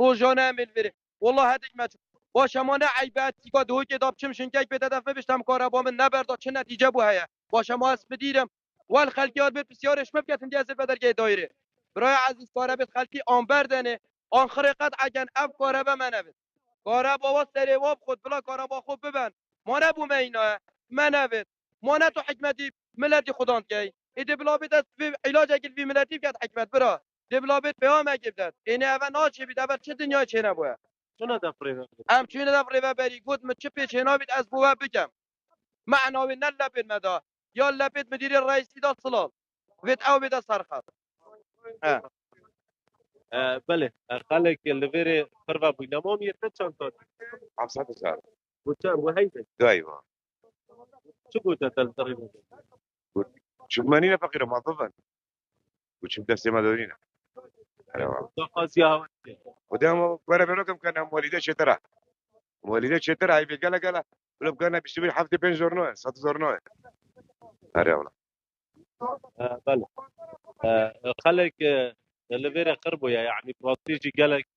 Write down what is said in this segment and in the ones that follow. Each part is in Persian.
روزانه ملوری والله هدیک مچ باشه ما نه عیبت که دو که داب چم شنکک به دفعه بشتم کارا من نبرد چه نتیجه بو هيا باشه ما اسم دیرم والخلقیات به بسیارش مبکتن جزل بدرگه دایره برای عزیز کارا به خلقی آن بردنه آن خرقت اگن اف کارا به منه کارا با سری واب خود بلا کارا با خود ببن ما نبو مینا منوت ما نه تو حکمتی ملتی خدان کی ایده بلا بیت علاج اگل وی ملتی که حکمت برا ده بلا بیت پیام اگل اینه اول ناچه بید اول چه دنیا چه نبوه چون دفره ام چون دفره بری گفت من چه پیچ هنا بید از بوه بگم معناوی نلبید مدا یا لبید مدیر رئیسی دا صلال ویت او بید سرخط بله خلک لویر خروا بینامام یه چند تا 500,000 بچه وهیده دايما چه گوته تقریبا شو مانينا فقيرة موظفا وش مدسي مدورينا خاص یا ودام برا بينكم كان والدي شترا والدي شترا هاي قال ولو كان بيشتري حفظ بين زورنوه صد زورنوه هري والله بله خلک لویر خربو يعني براستيجي قالك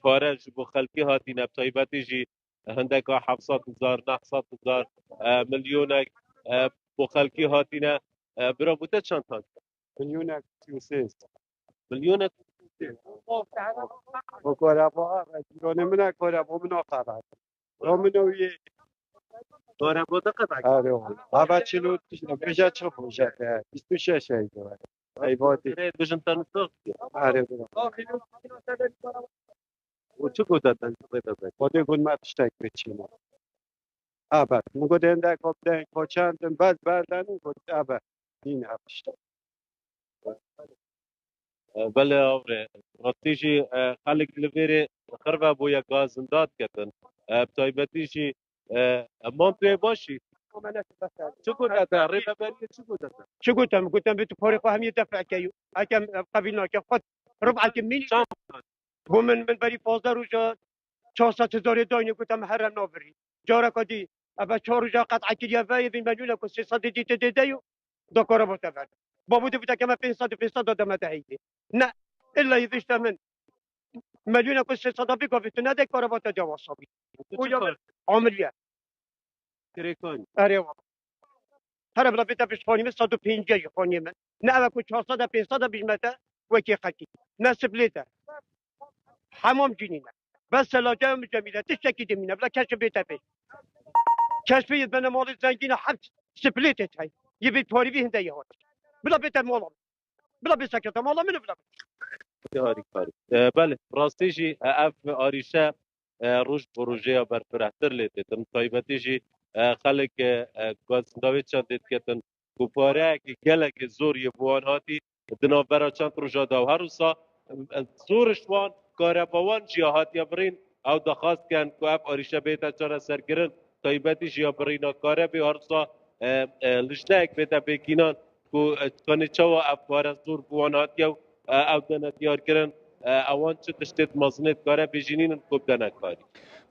بارج بو خلقي هاتي نبتايبتي جي هندك 700,000 900,000 مليونك بو خلقي هاتينا برا بوتا چند مليونك تيوسيس مليونك وكورابا رجلون منا كورابا منا قابات رومنوية داره بوتا قطعك آره والله هذا چلو بيجا چه بوجه 26 هي داره ای وادي بجن تنسوق آره برا وچو قوتا تنسوق وادي قول ما تشتاق بتشينا آبا نقول عندك كابتن كوچان بس بردن قلت آبا دين هفتشتاق بله آوره براستيجي خلق لویر خربه بو یا گازنداد کتن بتايبتي جي امان توی باشی چو قوتا تعريفه بريه چو قوتا شو قلت بتفرق هم يدفع كيو هكم قبلنا كفت ربع كمين شام ومن بري فوزر وجا 400,000 داين قلت حرم نوفري جارك دي ابا 4 رجا قطع كيا فاي بين مليون كو 600 دي تديو دكور بتفعل بابو دي كما 500 دم تهيدي لا الا يذشت من مليون كو 600 بيكو في تنادي كوربات جواز صبي عمليه تريكون اريوا هرب لا بيتا فيش فوني 150 فوني من نا كو 400 500 بجمتا وكي خكي ناس بليتا حمام جنينه بس لا جام جميله تشتكي دمنا بلا كاش بيتا فيش كاش في بنا مول زنجينه حبس سبليتت هاي يبي توري فيه هنديه هون بلا بيتا مولا بلا بيسكت مولا من بلا هاري بله براستيجي اف آريشة روش بروجيا برفرهتر لتتن طيبتيجي خلق گازنداوی چند کتن کوپاره که گلک زور یبوان هاتی دنابرا چند روزا داو هر روزا زورش وان کار باوان جیا هاتی برین او دخواست کن که اف آریشه بیتا چرا سرگرن طیبتی جیا برینا کاره بی هر روزا لجنک بیتا بکینان که کنی چوا اف کار زور بوان هاتی او دنتیار کرن اوان چه تشتت مزنت کاره بجینین کوب دنکاری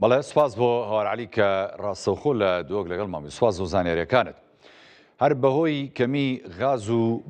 بەڵێ سواز بۆ هاوارعلی کە ڕاستەوخۆ لە دۆک لەگەڵ مامی سواز و زانێریەکانت هەر بەهۆی کەمی غاز و